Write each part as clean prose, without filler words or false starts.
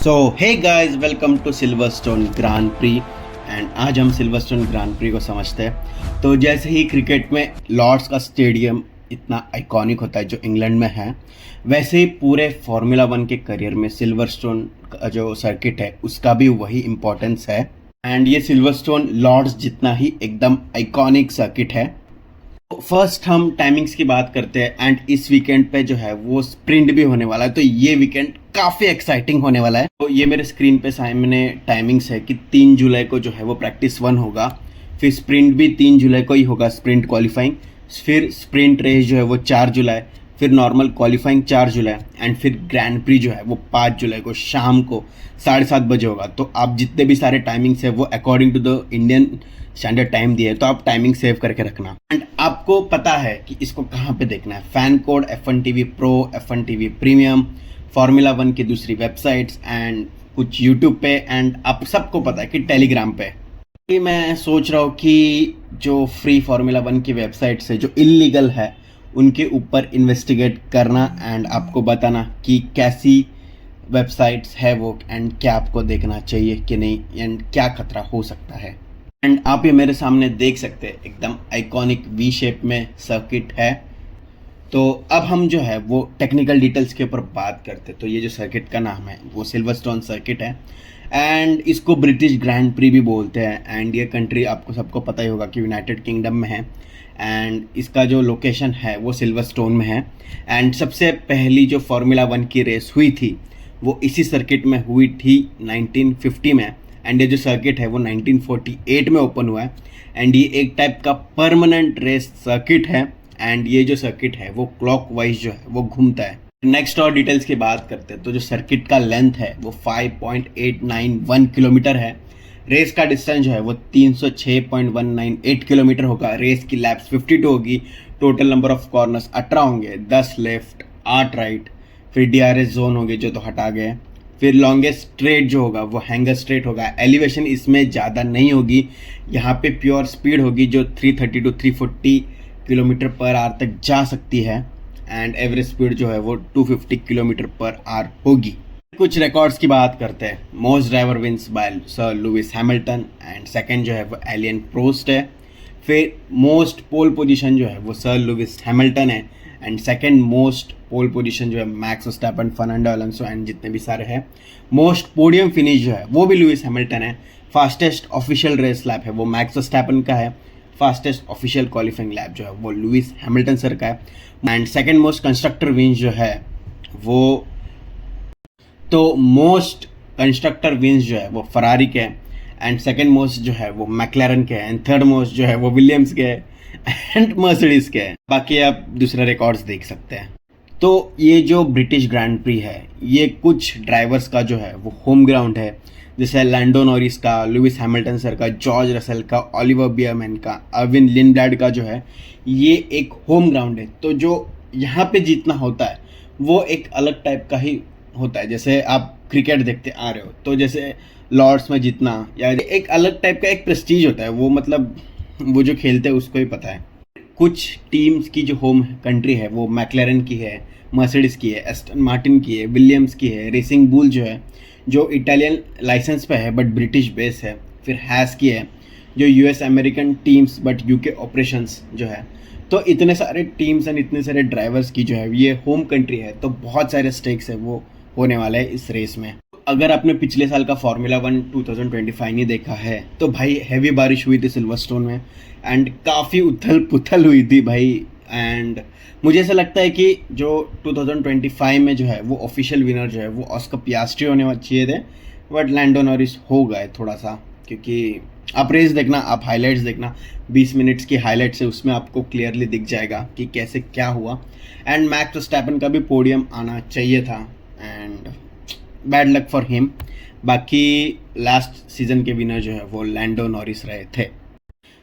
So hey guys, welcome to Silverstone Grand Prix. एंड आज हम सिल्वरस्टोन ग्रांड प्री को समझते हैं। तो जैसे ही क्रिकेट में लॉर्ड्स का स्टेडियम इतना आइकॉनिक होता है जो इंग्लैंड में है, वैसे ही पूरे फार्मूला वन के करियर में सिल्वरस्टोन का जो सर्किट है उसका भी वही इम्पोर्टेंस है। एंड ये सिल्वरस्टोन लॉर्ड्स जितना ही एकदम आइकॉनिक सर्किट है। फर्स्ट हम टाइमिंग्स की बात करते हैं। एंड इस वीकेंड पे जो है वो स्प्रिंट भी होने वाला है, तो ये वीकेंड काफ़ी एक्साइटिंग होने वाला है। तो ये मेरे स्क्रीन पे सामने टाइमिंग्स है कि 3 जुलाई को जो है वो प्रैक्टिस 1 होगा, फिर स्प्रिंट भी 3 जुलाई को ही होगा, स्प्रिंट क्वालिफाइंग, फिर स्प्रिंट रेस जो है वो 4 जुलाई, फिर नॉर्मल क्वालिफाइंग 4 जुलाई, एंड फिर ग्रैंड प्री जो है वो 5 जुलाई को शाम को 7:30 बजे होगा। तो आप जितने भी सारे टाइमिंग्स है वो according to the Indian Standard Time दिए, तो आप टाइमिंग सेव करके रखना। एंड आपको पता है कि इसको कहाँ पे देखना है। Fan code, F1 TV pro, F1 TV premium, formula one की दूसरी वेबसाइट्स एंड कुछ यूट्यूब पे, एंड आप सबको पता है कि टेलीग्राम पे। मैं सोच रहा हूँ कि जो फ्री फार्मूला वन की वेबसाइट्स है जो इलीगल है उनके ऊपर इन्वेस्टिगेट करना एंड आपको बताना कि कैसी वेबसाइट्स है वो, एंड क्या आपको देखना चाहिए कि नहीं, एंड क्या खतरा हो सकता है। एंड आप ये मेरे सामने देख सकते हैं, एकदम आइकॉनिक वी शेप में सर्किट है। तो अब हम जो है वो टेक्निकल डिटेल्स के ऊपर बात करते हैं। तो ये जो सर्किट का नाम है वो सिल्वरस्टोन सर्किट है, एंड इसको ब्रिटिश ग्रैंड प्री भी बोलते हैं। एंड ये कंट्री आपको सबको पता ही होगा कि यूनाइटेड किंगडम में है, एंड इसका जो लोकेशन है वो सिल्वरस्टोन में है। एंड सबसे पहली जो फार्मूला वन की रेस हुई थी वो इसी सर्किट में हुई थी 1950 में। एंड ये जो सर्किट है वो 1948 में ओपन हुआ है। एंड ये एक टाइप का परमानेंट रेस सर्किट है। एंड ये जो सर्किट है वो क्लॉकवाइज जो है वो घूमता है। नेक्स्ट और डिटेल्स की बात करते हैं। तो जो सर्किट का लेंथ है वो 5.891 किलोमीटर है। रेस का डिस्टेंस जो है वो 306.198 किलोमीटर होगा। रेस की लैप्स 52 होगी। टोटल नंबर ऑफ कॉर्नर्स 18 होंगे, 10 लेफ्ट, 8 राइट, फिर DRS जोन होंगे जो तो हटा गए। फिर लॉन्गेस्ट स्ट्रेट जो होगा वो हैंगर स्ट्रेट होगा। एलिवेशन इसमें ज़्यादा नहीं होगी, यहाँ पे प्योर स्पीड होगी जो 330 to 340 किलोमीटर पर आवर तक जा सकती है। एंड एवरेज स्पीड जो है वो 250 किलोमीटर पर आवर होगी। कुछ रिकॉर्ड्स की बात करते हैं। Most driver wins by Sir Lewis Hamilton, and second जो है वो एलियन प्रोस्ट है। फिर मोस्ट पोल पोजीशन जो है वो सर लुइस हैमिल्टन है, and second most pole position जो है Max Verstappen, Fernando Alonso and जितने भी सारे हैं। मोस्ट पोडियम फिनिश जो है वो भी लुइस हैमिल्टन है। फास्टेस्ट ऑफिशियल रेस लैप है वो मैक्स वर्स्टैपन का है। फास्टेस्ट ऑफिशियल क्वालिफाइंग लैप जो है वो लुइस हैमिल्टन सर का है। And second most constructor wins जो है वो, तो मोस्ट कंस्ट्रक्टर विंस जो है वो फरारी के हैं, एंड सेकंड मोस्ट जो है वो मैक्लारन के हैं, एंड थर्ड मोस्ट जो है वो विलियम्स के हैं एंड मर्सिडीज के हैं। बाकी आप दूसरे रिकॉर्ड्स देख सकते हैं। तो ये जो ब्रिटिश ग्रैंड प्री है ये कुछ ड्राइवर्स का जो है वो होम ग्राउंड है, जैसे लैंडो नॉरिस का, लुइस हैमिल्टन सर का, जॉर्ज रसेल का, ओलिवर बियरमैन का, अर्विन लिंडब्लैड का जो है ये एक होम ग्राउंड है। तो जो यहाँ पे जीतना होता है वो एक अलग टाइप का ही होता है। जैसे आप क्रिकेट देखते आ रहे हो तो जैसे लॉर्ड्स में जीतना या एक अलग टाइप का एक प्रेस्टीज होता है, वो मतलब वो जो खेलते हैं उसको ही पता है। कुछ टीम्स की जो होम कंट्री है वो मैक्लारन की है, मर्सिडीज की है, एस्टन मार्टिन की है, विलियम्स की है, रेसिंग बुल जो है जो इटालियन लाइसेंस पे है बट ब्रिटिश बेस है, फिर हैस की है जो US American teams but UK operations जो है। तो इतने सारे टीम्स एंड इतने सारे ड्राइवर्स की जो है ये होम कंट्री है, तो बहुत सारे स्टेक्स है वो होने वाले हैं इस रेस में। अगर आपने पिछले साल का फार्मूला वन 2025 नहीं देखा है तो भाई हैवी बारिश हुई थी सिल्वरस्टोन में, एंड काफ़ी उथल पुथल हुई थी भाई। एंड मुझे ऐसा लगता है कि जो 2025 में जो है वो ऑफिशियल विनर जो है वो ऑस्कर पियास्ट्री होने चाहिए थे, बट लैंडो नॉरिस हो गए थोड़ा सा। क्योंकि आप रेस देखना, आप हाइलाइट्स देखना, 20 मिनट्स की हाइलाइट्स है, उसमें आपको क्लियरली दिख जाएगा कि कैसे क्या हुआ। एंड मैक्स वर्स्टैपन का भी पोडियम आना चाहिए था, and bad luck for him. बाकी लास्ट सीजन के विनर जो है वो लैंडो नॉरिस रहे थे।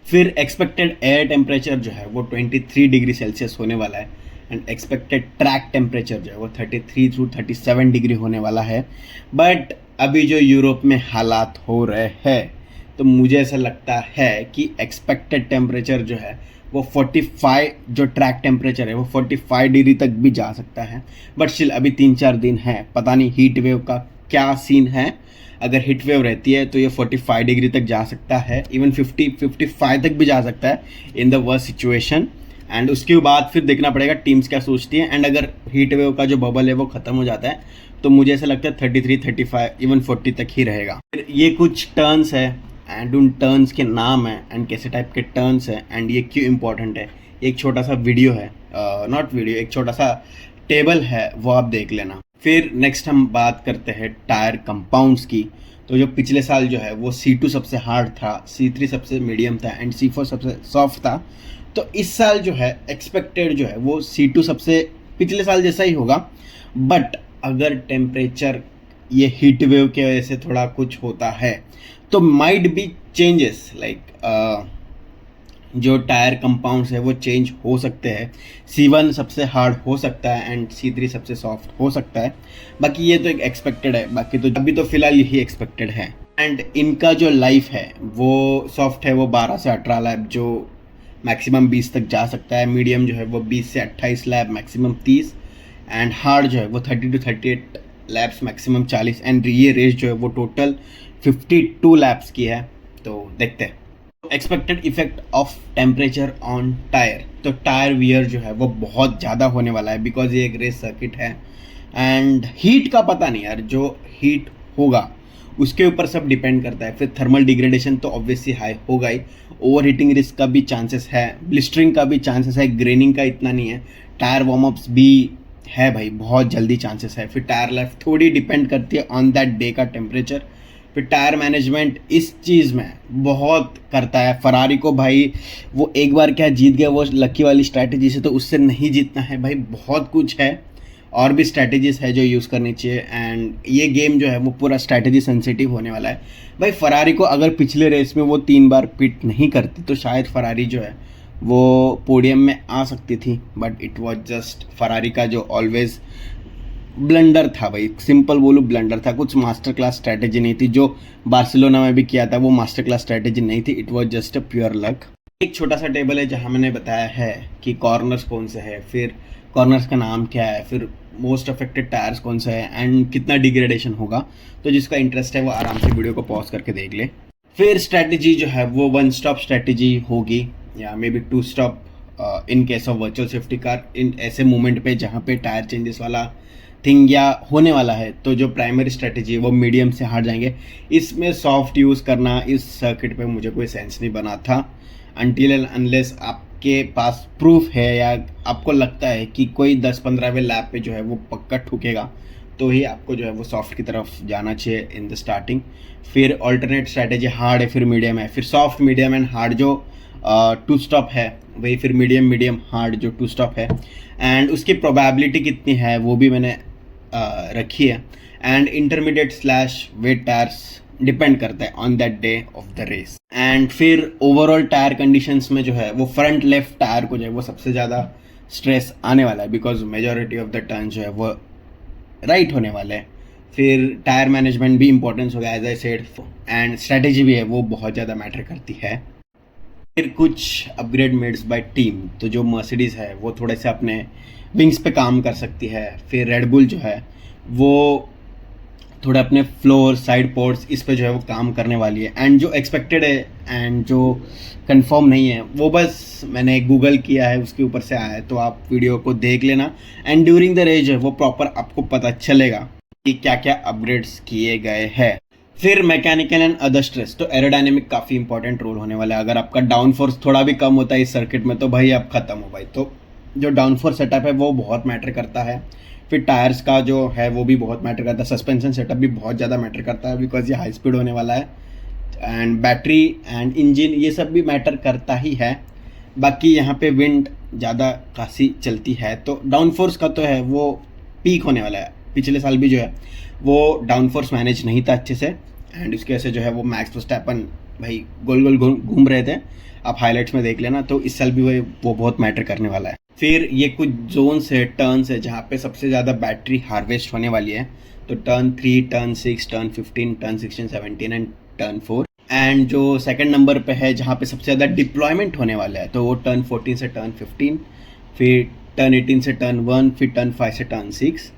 फिर एक्सपेक्टेड एयर टेम्परेचर जो है वो 23 डिग्री सेल्सियस होने वाला है, एंड एक्सपेक्टेड ट्रैक टेम्परेचर जो है वो 33 to 37 डिग्री होने वाला है। बट अभी जो यूरोप में हालात हो रहे हैं तो मुझे ऐसा लगता है कि एक्सपेक्टेड टेम्परेचर जो है वो 45, जो ट्रैक टेम्परेचर है वो 45 डिग्री तक भी जा सकता है। बट स्टिल अभी 3-4 दिन है, पता नहीं हीट वेव का क्या सीन है। अगर हीट वेव रहती है तो ये 45 डिग्री तक जा सकता है, इवन 55 तक भी जा सकता है in the worst situation. And उसके बाद फिर देखना पड़ेगा टीम्स क्या सोचती हैं। एंड अगर हीट वेव का जो बबल है वो ख़त्म हो जाता है तो मुझे ऐसा लगता है 33, 35, इवन 40 तक ही रहेगा। फिर ये कुछ टर्न्स है एंड उन टर्न्स के नाम है एंड कैसे टाइप के टर्न्स है एंड ये क्यों इंपॉर्टेंट है। एक छोटा सा वीडियो है, नॉट वीडियो, एक छोटा सा टेबल है, वो आप देख लेना। फिर नेक्स्ट हम बात करते हैं टायर कंपाउंड्स की। तो जो पिछले साल जो है वो C2 सबसे हार्ड था, C3 सबसे मीडियम था एंड C4 सबसे सॉफ्ट था। तो इस साल जो है एक्सपेक्टेड जो है वो C2 सबसे पिछले साल जैसा ही होगा। बट अगर टेम्परेचर ये हीट वेव की वजह से थोड़ा कुछ होता है तो माइट बी चेंजेस, लाइक जो टायर कंपाउंड्स है वो चेंज हो सकते हैं। C1 सबसे हार्ड हो सकता है एंड C3 सबसे सॉफ्ट हो सकता है। बाकी ये तो एक एक्सपेक्टेड है, बाकी तो अभी तो फिलहाल यही एक्सपेक्टेड है। एंड इनका जो लाइफ है वो सॉफ्ट है वो 12 से 18 लैब, जो मैक्सिमम 20 तक जा सकता है। मीडियम जो है वो 20 से 28 लैब, मैक्सिमम 30। एंड हार्ड जो है वो 30 to 38 लैब्स, मैक्सिमम 40। एंड ये रेस जो है वो टोटल 52 लैब्स की है। तो देखते हैं expected effect of temperature on tyre. तो टायर वियर जो है वो बहुत ज़्यादा होने वाला है बिकॉज ये एक रेस सर्किट है। एंड हीट का पता नहीं यार, जो हीट होगा उसके ऊपर सब डिपेंड करता है। फिर थर्मल डिग्रेडेशन तो ऑब्वियसली हाई होगा ही, ओवर हीटिंग रिस्क का भी चांसेस है, ब्लिस्टरिंग का भी चांसेस है, ग्रेनिंग का इतना नहीं है, टायर वार्मअप्स भी है भाई, बहुत जल्दी चांसेस है। फिर टायर लाइफ थोड़ी डिपेंड करती है ऑन दैट डे का टेम्परेचर। फिर टायर मैनेजमेंट इस चीज़ में बहुत करता है। फरारी को भाई वो एक बार क्या जीत गया वो लकी वाली स्ट्रैटेजी से, तो उससे नहीं जीतना है भाई, बहुत कुछ है और भी स्ट्रैटेजीज है जो यूज़ करनी चाहिए। एंड ये गेम जो है वो पूरा स्ट्रैटेजी सेंसिटिव होने वाला है भाई। फरारी को अगर पिछले रेस में वो 3 बार पिट नहीं करती तो शायद फरारी जो है वो पोडियम में आ सकती थी। But it was just Ferrari का जो ऑलवेज ब्लंडर था भाई, सिंपल बोलूँ ब्लंडर था, कुछ मास्टर क्लास स्ट्रैटेजी नहीं थी। जो बार्सिलोना में भी किया था वो मास्टर क्लास स्ट्रैटेजी नहीं थी, it was just a pure luck. एक छोटा सा टेबल है जहाँ मैंने बताया है कि कॉर्नर्स कौन से है, फिर कॉर्नर्स का नाम क्या है, फिर मोस्ट अफेक्टेड टायर्स कौन सा है एंड कितना डिग्रेडेशन होगा। तो जिसका इंटरेस्ट है वो आराम से वीडियो को पॉज करके देख ले। फिर स्ट्रैटेजी जो है वो 1 स्टॉप स्ट्रैटेजी होगी या may be 2 stop in case of virtual safety car, इन ऐसे मोमेंट पे जहाँ पे टायर चेंजेस वाला थिंग या होने वाला है। तो जो प्राइमरी स्ट्रैटेजी है वो मीडियम से हार्ड जाएंगे। इसमें सॉफ्ट यूज़ करना इस सर्किट पे मुझे कोई सेंस नहीं बना था, अनटिल एंड अनलेस आपके पास प्रूफ है या आपको लगता है कि कोई 10-15वें लैप पे जो है वो पक्का ठुकेगा, तो ही आपको जो है वो सॉफ्ट की तरफ जाना चाहिए इन द स्टार्टिंग। फिर ऑल्टरनेट स्ट्रैटेजी हार्ड है, फिर मीडियम है, फिर सॉफ्ट, मीडियम एंड हार्ड जो 2 स्टॉप है वही, फिर मीडियम मीडियम हार्ड जो 2 स्टॉप है। एंड उसकी प्रोबेबिलिटी कितनी है वो भी मैंने रखी है। And intermediate slash wet tyres depend करता है on that day of the race. And फिर ओवरऑल टायर कंडीशंस में जो है वो फ्रंट लेफ्ट टायर को जो है वो सबसे ज़्यादा स्ट्रेस आने वाला है because majority of the turn जो है वो राइट होने वाले हैं। फिर टायर मैनेजमेंट भी इंपॉर्टेंस होगा as I said, and strategy भी है वो बहुत ज़्यादा मैटर करती है। फिर कुछ अपग्रेड मेड्स बाय टीम, तो जो मर्सिडीज़ है वो थोड़े से अपने विंग्स पे काम कर सकती है। फिर रेडबुल जो है वो थोड़ा अपने फ्लोर, साइड पोर्ट्स, इस पे जो है वो काम करने वाली है। एंड जो एक्सपेक्टेड है एंड जो कंफर्म नहीं है वो बस मैंने गूगल किया है, उसके ऊपर से आया है, तो आप वीडियो को देख लेना। एंड ड्यूरिंग द रेस जो है वो प्रॉपर आपको पता चलेगा कि क्या क्या अपग्रेड्स किए गए हैं। फिर मैकेनिकल एंड अदर स्ट्रेस, तो एरोडायनेमिक काफ़ी इंपॉर्टेंट रोल होने वाला है। अगर आपका डाउन फोर्स थोड़ा भी कम होता है इस सर्किट में तो भाई आप ख़त्म हो भाई। तो जो डाउन फोर्स सेटअप है वो बहुत मैटर करता है। फिर टायर्स का जो है वो भी बहुत मैटर करता है, सस्पेंशन सेटअप भी बहुत ज़्यादा मैटर करता है बिकॉज ये हाई स्पीड होने वाला है। एंड बैटरी एंड इंजन ये सब भी मैटर करता ही है। बाकी यहाँ पे विंड ज़्यादा खासी चलती है तो डाउन फोर्स का तो है वो पीक होने वाला है। पिछले साल भी जो है वो डाउन फोर्स मैनेज नहीं था अच्छे से एंड उसकी वजह से जो है वो मैक्स वर्स्टैपन भाई गोल गोल घूम रहे थे, आप हाईलाइट्स में देख लेना। तो इस साल भी वो बहुत मैटर करने वाला है। फिर ये कुछ जोन्स है, टर्न्स है जहाँ पे सबसे ज़्यादा बैटरी हार्वेस्ट होने वाली है। तो turn 3, turn 6, turn 15, turn 16, 17 and turn 4। And जो सेकंड नंबर पे है जहाँ पे सबसे ज़्यादा डिप्लॉयमेंट होने वाला है तो वो टर्न 14 से टर्न 15, फिर टर्न 18 से टर्न 1, फिर टर्न 5 से टर्न 6,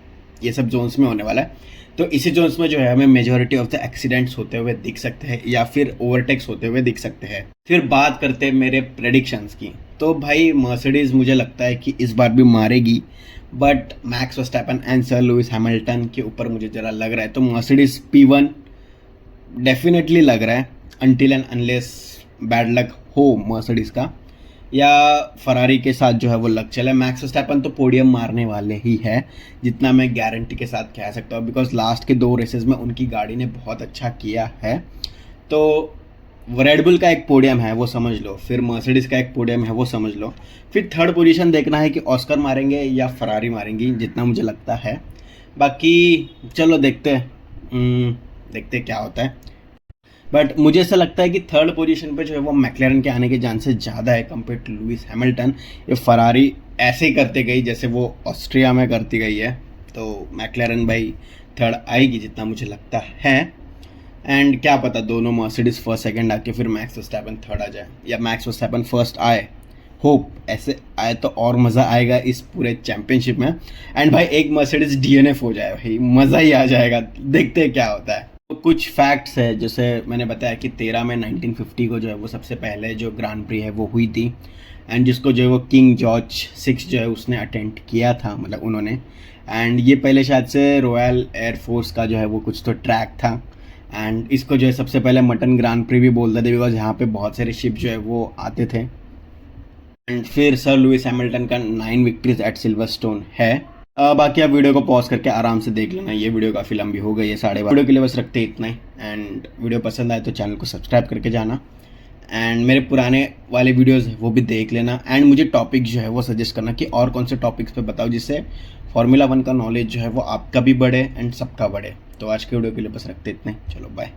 ये सब जोन्स में होने वाला है। तो इसी जोन्स में जो है हमें मेजॉरिटी ऑफ द एक्सीडेंट्स होते हुए दिख सकते हैं या फिर ओवरटेक्स होते हुए दिख सकते हैं। फिर बात करते हैं मेरे प्रेडिक्शंस की। तो भाई मर्सिडीज मुझे लगता है कि इस बार भी मारेगी, but max Verstappen and sir Lewis Hamilton के ऊपर मुझे ज़रा लग रहा है। तो मर्सिडीज P1 डेफिनेटली लग रहा है, until and unless bad luck हो मर्सिडीज का, या फरारी के साथ जो है वो लग चले। मैक्स वर्स्टैपन तो पोडियम मारने वाले ही है, जितना मैं गारंटी के साथ कह सकता हूँ, बिकॉज लास्ट के 2 रेसेस में उनकी गाड़ी ने बहुत अच्छा किया है। तो रेडबुल का एक पोडियम है वो समझ लो, फिर मर्सिडीज का एक पोडियम है वो समझ लो, फिर थर्ड पोजीशन देखना है कि ऑस्कर मारेंगे या फरारी मारेंगी, जितना मुझे लगता है। बाकी चलो देखते हैं क्या होता है। बट मुझे ऐसा लगता है कि थर्ड पोजीशन पे जो है वो मैकलेरन के आने के चांसेस ज़्यादा है कंपेयर टू लुइस हैमिल्टन। ये फरारी ऐसे ही करते गई जैसे वो ऑस्ट्रिया में करती गई है, तो मैकलेरन भाई थर्ड आएगी जितना मुझे लगता है। एंड क्या पता दोनों मर्सिडीज फर्स्ट सेकंड आके फिर मैक्स वर्स्टैपन थर्ड आ जाए, या मैक्स वर्स्टैपन फर्स्ट आए। होप ऐसे आए तो और मज़ा आएगा इस पूरे चैंपियनशिप में। एंड भाई एक मर्सिडीज DNF हो जाए भाई, मज़ा ही आ जाएगा। देखते हैं क्या होता है। तो कुछ फैक्ट्स है, जैसे मैंने बताया कि 13 में 1950 को जो है वो सबसे पहले जो ग्रांड प्री है वो हुई थी, एंड जिसको जो है वो किंग जॉर्ज 6 जो है उसने अटेंड किया था, मतलब उन्होंने। एंड ये पहले शायद से रॉयल एयरफोर्स का जो है वो कुछ तो ट्रैक था, एंड इसको जो है सबसे पहले मटन ग्रांड प्री भी बोलते थे, बिकॉज यहाँ पे बहुत सारे शिप जो है वो आते थे। एंड फिर सर लुइस हैमिल्टन का 9 विक्ट्रीज एट सिल्वरस्टोन है। बाकी आप वीडियो को पॉज करके आराम से देख लेना, ये वीडियो काफ़ी लंबी हो गई है, 12:30। वीडियो के लिए बस रखते इतना ही। एंड वीडियो पसंद आए तो चैनल को सब्सक्राइब करके जाना, एंड मेरे पुराने वाले वीडियोस वो भी देख लेना। एंड मुझे टॉपिक जो है वो सजेस्ट करना कि और कौन से टॉपिक्स पे बताओ, जिससे Formula 1 का नॉलेज जो है वो आपका भी बढ़े एंड सबका बढ़े। तो आज के वीडियो के लिए बस रखते इतना ही, चलो बाय।